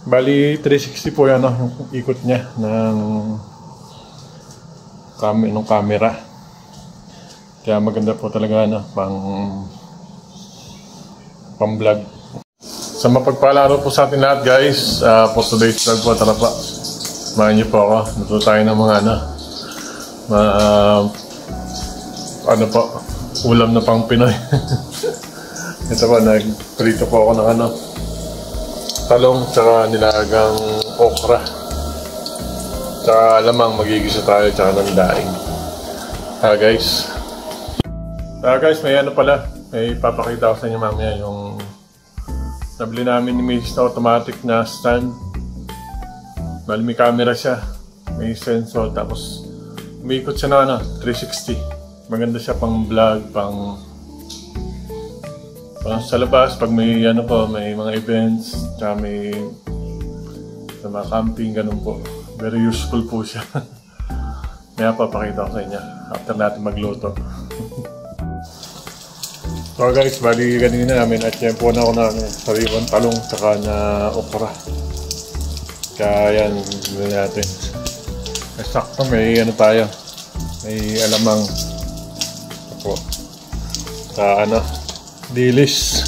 Bali 360 po yan, yung ikot niya ng camera. Kaya maganda po talaga pang vlog. Sa mapagpala po sa atin lahat guys, for today's vlog po, tara pa. Samahan niyo po ako. Natuto tayo ng mga ulam na pang Pinoy. Ito po, nagprito po ako ng talong, tsaka nilagang okra, tsaka lamang, magigisa tayo, tsaka ng daing. Guys, may may papakita ko sa inyo mamaya yung nabili namin ni Mrs. na automatic na stand. Bali may camera siya, may sensor, tapos umiikot siya na 360. Maganda siya pang vlog, pang sa labas, pag may may mga events, tsaka may sa mga camping, ganun po. Very useful po siya. Kaya papakita ko sa inyo after natin magluto. So guys, bali kanina namin at yan po na ako na sariwang talong tsaka na okra. Kaya yan, gawin natin. Sakto may tayo, may alamang po. Sa dilis.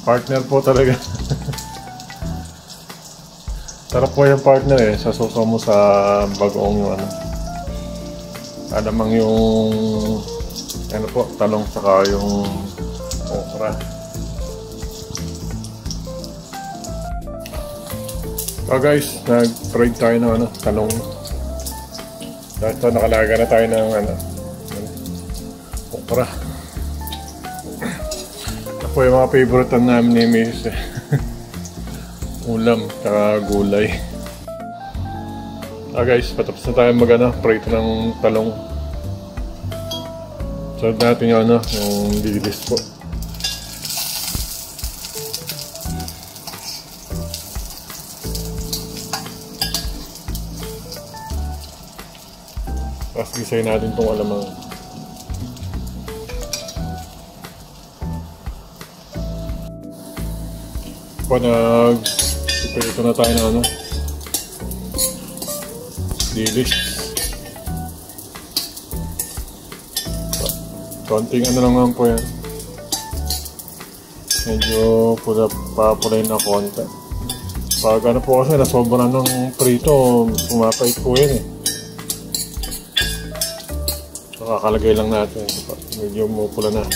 Partner po talaga. Sarap po yung partner sa suso mo sa bagoong yung alamang yung talong saka yung okra. So guys, nag-fried tayo ng talong. Dahil ito nakalaga na tayo ng okra. Po yung mga favorite namin ni Mrs. Ulam, tsaka gulay. Guys, patapos na tayo prito ng talong. Serve natin yung yung dilis po. Tapos gisayin natin itong alamang. Nag-prito na tayo ng dilis. Konting lang naman po yan. Medyo papulay na konti. Pag po kasi nasobra ng prito, pumapait po yan So kakalagay lang natin. Medyo mupula na.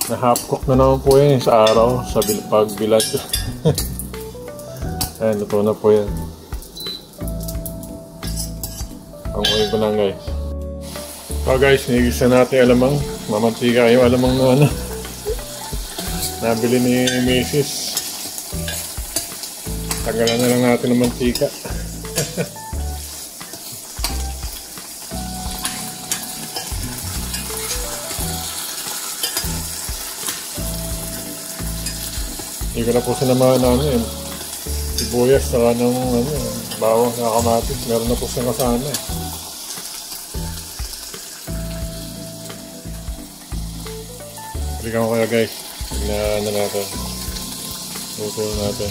Na-half cook na naman po yan sa araw, sa pagbilat. Ayan, luto na po yan. Panguwi ko lang guys. So guys, nigisa natin alamang. Mamantika yung alamang na nabili ni Mrs. Tanggalan na lang natin ng mantika. Hindi ko na po sinamahan sibuyas saka ng bawang na kamatis. Meron na po siyang kasama Balikan ko kaya guys. Tignan na natin. Luto natin.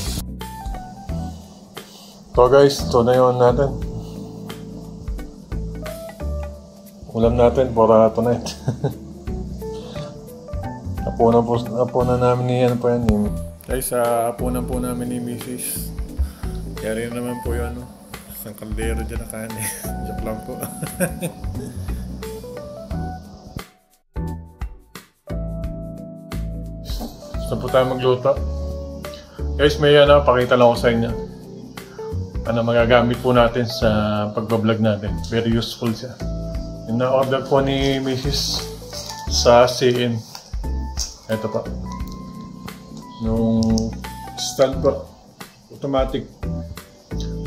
So guys, ito na yun natin. Ulam natin for tonight. Napunan namin ni guys, hapunan po namin ni Mrs. Kaya rin naman po yun, isang kaldero dyan na kanin. Joke lang po. Gusto po tayo magluto. Guys, may pakita lang ko sa inyo. Magagamit po natin sa pagbablog natin. Very useful siya. Yung na-order po ni Mrs. sa CN. Ito pa. Yung stand po, automatic,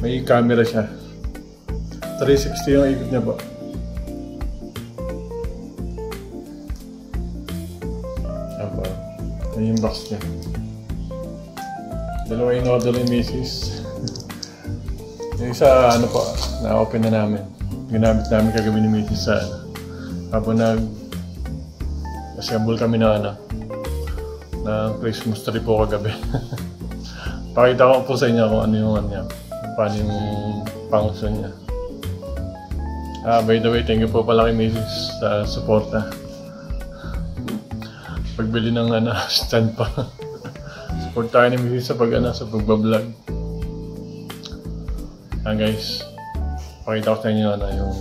may camera siya. 360 yung ikot niya po. Yan po. Yan yung box niya. Dalawa yung order ni Mrs. Yung isa, ano po, na-open na namin. Ginamit namin kagabi ni Mrs. sa habang assemble kami ng Christmas tree po kagabi. Pakita ko po sa inyo kung ano yung paano yung function niya. By the way, thank you po pala kay Mrs. sa suporta. Pagbili ng stand pa. Support tayo ni Mrs. sa pagbablog. Guys, pakita ko sa inyo yung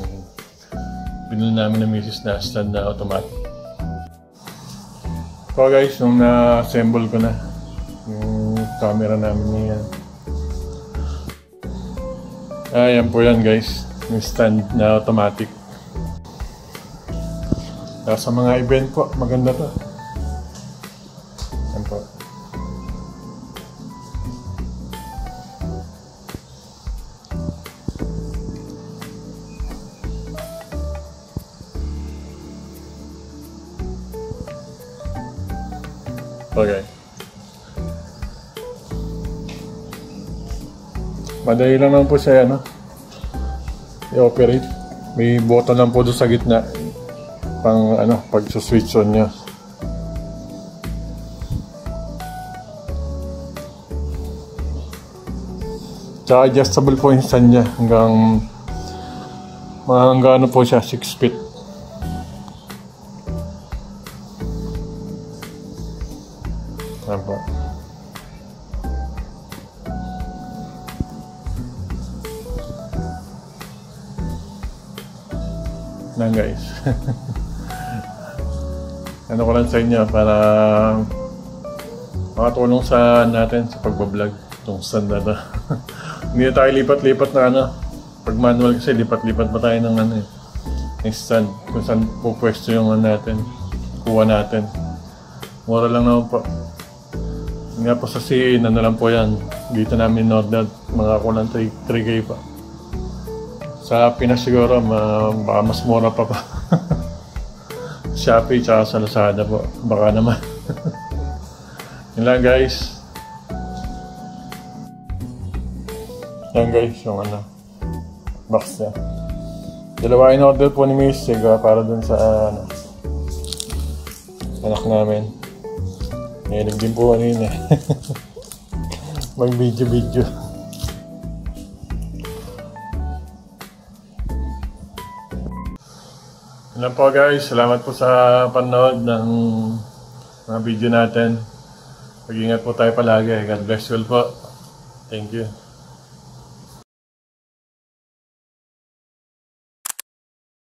binili namin ng Mrs. na stand na automatic. So guys, nung na-assemble ko na yung camera namin niyan. Ayan po yan guys, yung stand na automatic. Sa mga event po, maganda to. Ayan po. Okay. Madali lang naman po siya i-operate. May button lang po doon sa gitna pang pag-switch on niya. Tsaka adjustable po yung stand niya hanggang po siya, 6 feet. Apa? Nah guys, ano ko lang sa inyo para makatulong sa natin sa pagbablog itong stand na hindi tayo lipat-lipat na pag manual kasi lipat-lipat pa tayo ng yung stand kung saan po pwesto yung natin kuha natin. Mura lang naman po. Nga po sa CA, lang po yan. Dito namin order, mga kulang 3K pa. Sa Pinas siguro, baka mas mura pa pa. Shopee tsaka sa Lazada po. Baka naman. Yun lang guys. Yan guys, yung box niya. Dalawa in order po ni Miss Siga para dun sa anak namin. Ngayon din po mag-video. Yan po guys, salamat po sa panood ng mga video natin. Mag-ingat po tayo palagi. God bless you all po. Thank you.